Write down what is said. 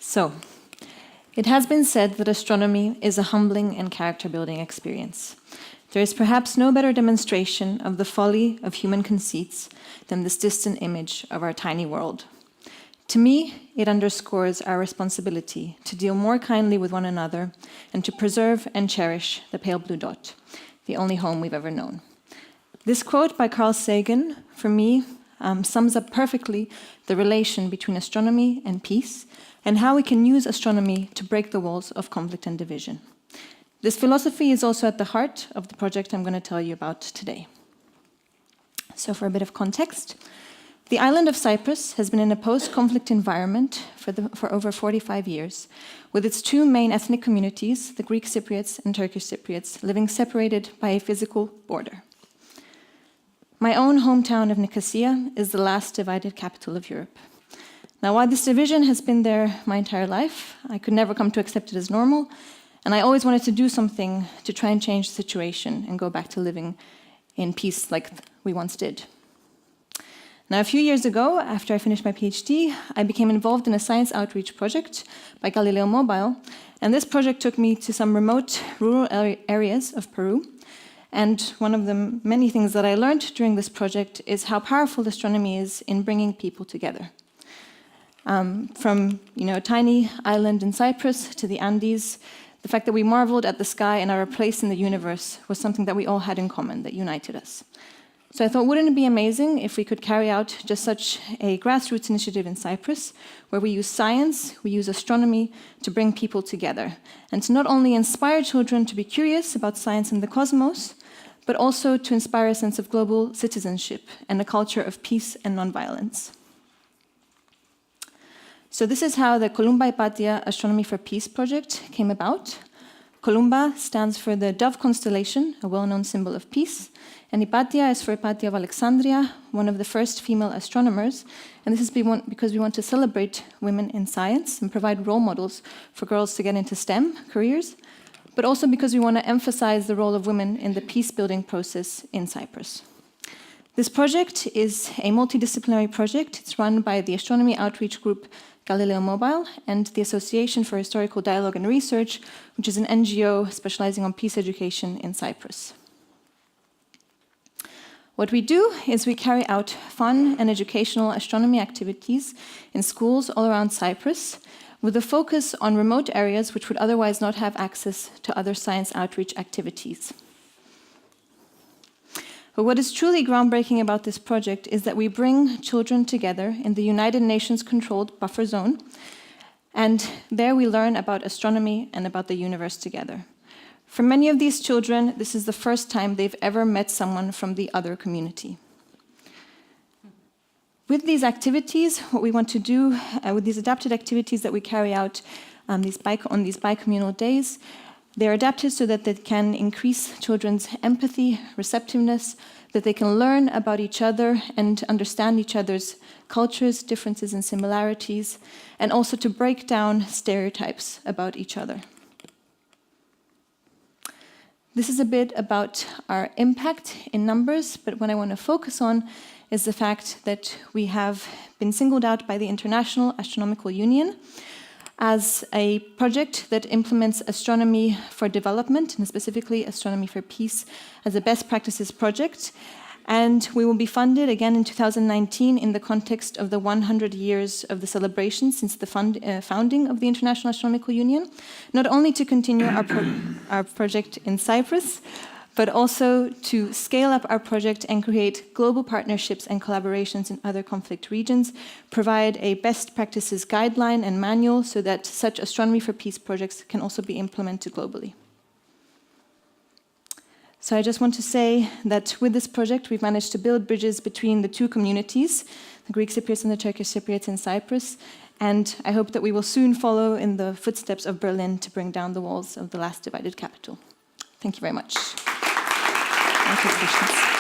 So, it has been said that astronomy is a humbling and character-building experience. There is perhaps no better demonstration of the folly of human conceits than this distant image of our tiny world. To me, it underscores our responsibility to deal more kindly with one another and to preserve and cherish the pale blue dot, the only home we've ever known. This quote by Carl Sagan, for me, sums up perfectly the relation between astronomy and peace and how we can use astronomy to break the walls of conflict and division. This philosophy is also at the heart of the project I'm going to tell you about today. So for a bit of context, the island of Cyprus has been in a post-conflict environment for over 45 years, with its two main ethnic communities, the Greek Cypriots and Turkish Cypriots, living separated by a physical border. My own hometown of Nicosia is the last divided capital of Europe. Now, while this division has been there my entire life, I could never come to accept it as normal, and I always wanted to do something to try and change the situation and go back to living in peace like we once did. Now, a few years ago, after I finished my PhD, I became involved in a science outreach project by Galileo Mobile, and this project took me to some remote rural areas of Peru. And one of the many things that I learned during this project is how powerful astronomy is in bringing people together. From a tiny island in Cyprus to the Andes, the fact that we marveled at the sky and our place in the universe was something that we all had in common, that united us. So I thought, wouldn't it be amazing if we could carry out just such a grassroots initiative in Cyprus, where we use science, we use astronomy to bring people together, and to not only inspire children to be curious about science and the cosmos, but also to inspire a sense of global citizenship and a culture of peace and nonviolence. So this is how the Columba-Hypatia Astronomy for Peace project came about. Columba stands for the dove constellation, a well-known symbol of peace, and Hypatia is for Hypatia of Alexandria, one of the first female astronomers, and this is because we want to celebrate women in science and provide role models for girls to get into STEM careers, but also because we want to emphasize the role of women in the peace-building process in Cyprus. This project is a multidisciplinary project. It's run by the astronomy outreach group Galileo Mobile and the Association for Historical Dialogue and Research, which is an NGO specializing on peace education in Cyprus. What we do is we carry out fun and educational astronomy activities in schools all around Cyprus, with a focus on remote areas which would otherwise not have access to other science outreach activities. But what is truly groundbreaking about this project is that we bring children together in the United Nations-controlled buffer zone, and there we learn about astronomy and about the universe together. For many of these children, this is the first time they've ever met someone from the other community. With these activities, what we want to do, with these adapted activities that we carry out on these bicommunal days, they're adapted so that they can increase children's empathy, receptiveness, that they can learn about each other and understand each other's cultures, differences and similarities, and also to break down stereotypes about each other. This is a bit about our impact in numbers, but what I want to focus on is the fact that we have been singled out by the International Astronomical Union as a project that implements astronomy for development, and specifically astronomy for peace, as a best practices project. And we will be funded again in 2019 in the context of the 100 years of the celebration since the founding of the International Astronomical Union, not only to continue our project in Cyprus, but also to scale up our project and create global partnerships and collaborations in other conflict regions, provide a best practices guideline and manual so that such astronomy for peace projects can also be implemented globally. So I just want to say that with this project, we've managed to build bridges between the two communities, the Greek Cypriots and the Turkish Cypriots in Cyprus, and I hope that we will soon follow in the footsteps of Berlin to bring down the walls of the last divided capital. Thank you very much. Questions.